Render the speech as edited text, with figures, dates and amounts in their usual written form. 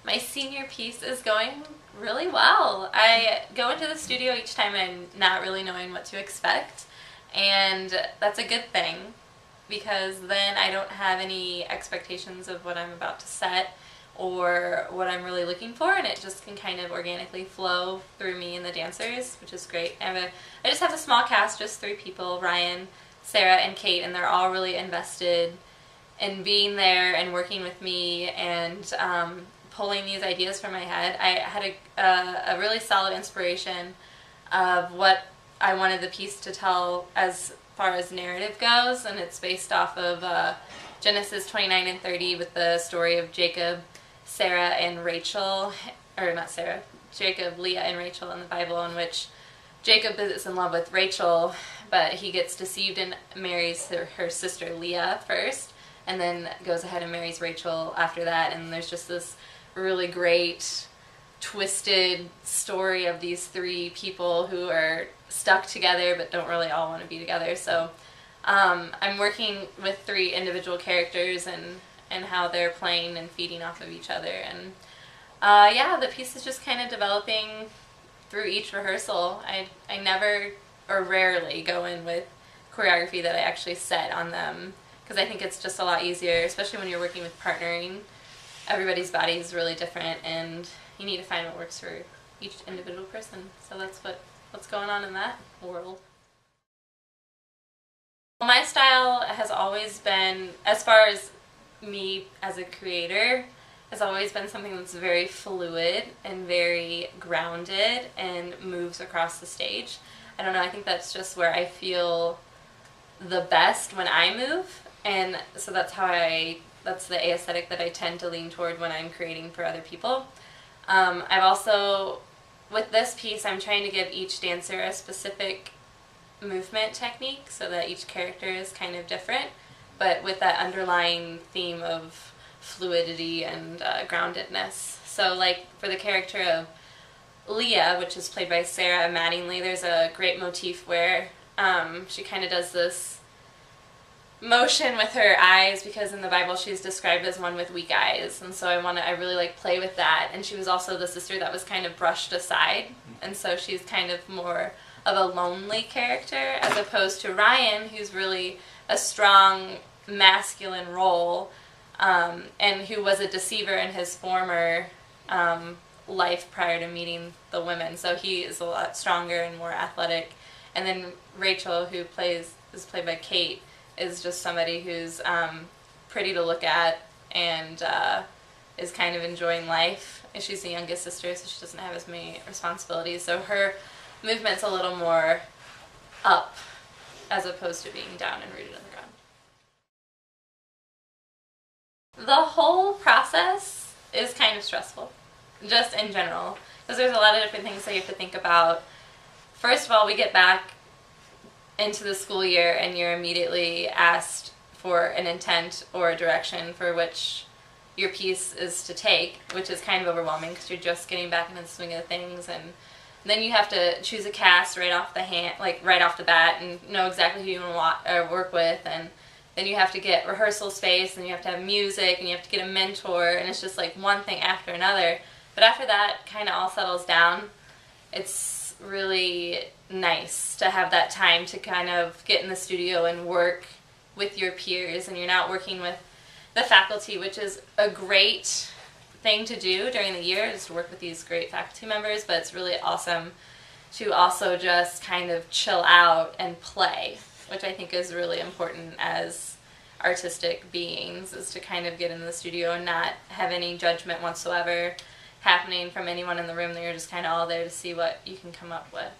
My senior piece is going really well. I go into the studio each time and not really knowing what to expect, and that's a good thing because then I don't have any expectations of what I'm about to set or what I'm really looking for, and it just can kind of organically flow through me and the dancers, which is great. I just have a small cast, just 3 people, Ryan, Sarah, and Kate, and they're all really invested in being there and working with me and pulling these ideas from my head. I had a really solid inspiration of what I wanted the piece to tell as far as narrative goes, and it's based off of Genesis 29 and 30 with the story of Jacob, Sarah, and Rachel, or not Sarah, Jacob, Leah, and Rachel in the Bible, in which Jacob is in love with Rachel, but he gets deceived and marries her sister Leah first, and then goes ahead and marries Rachel after that, and there's just this really great twisted story of these 3 people who are stuck together but don't really all want to be together. So I'm working with 3 individual characters and how they're playing and feeding off of each other, and yeah, the piece is just kind of developing through each rehearsal. I never or rarely go in with choreography that I actually set on them, because I think it's just a lot easier, especially when you're working with partnering. Everybody's body is really different, and you need to find what works for each individual person. So that's what's going on in that world. My style has always been, as far as me as a creator, has always been something that's very fluid and very grounded and moves across the stage. I don't know, I think that's just where I feel the best when I move, and so that's the aesthetic that I tend to lean toward when I'm creating for other people. I've also, with this piece, I'm trying to give each dancer a specific movement technique so that each character is kind of different, but with that underlying theme of fluidity and groundedness. So like for the character of Leah, which is played by Sarah Mattingly, there's a great motif where she kind of does this motion with her eyes, because in the Bible she's described as one with weak eyes, and so I really like play with that. And she was also the sister that was kind of brushed aside, and so she's kind of more of a lonely character as opposed to Ryan, who's really a strong masculine role, and who was a deceiver in his former life prior to meeting the women, so he is a lot stronger and more athletic. And then Rachel, who is played by Kate, is just somebody who's pretty to look at and is kind of enjoying life. And she's the youngest sister, so she doesn't have as many responsibilities. So her movement's a little more up as opposed to being down and rooted in the ground. The whole process is kind of stressful, just in general, because there's a lot of different things that you have to think about. First of all, we get back into the school year and you're immediately asked for an intent or a direction for which your piece is to take, which is kind of overwhelming because you're just getting back into the swing of things, and then you have to choose a cast right off the bat and know exactly who you want to work with, and then you have to get rehearsal space, and you have to have music, and you have to get a mentor, and it's just like one thing after another. But after that kind of all settles down, it's really nice to have that time to kind of get in the studio and work with your peers, and you're not working with the faculty, which is a great thing to do during the year, is to work with these great faculty members, but it's really awesome to also just kind of chill out and play, which I think is really important as artistic beings, is to kind of get in the studio and not have any judgment whatsoever happening from anyone in the room, that you're just kind of all there to see what you can come up with.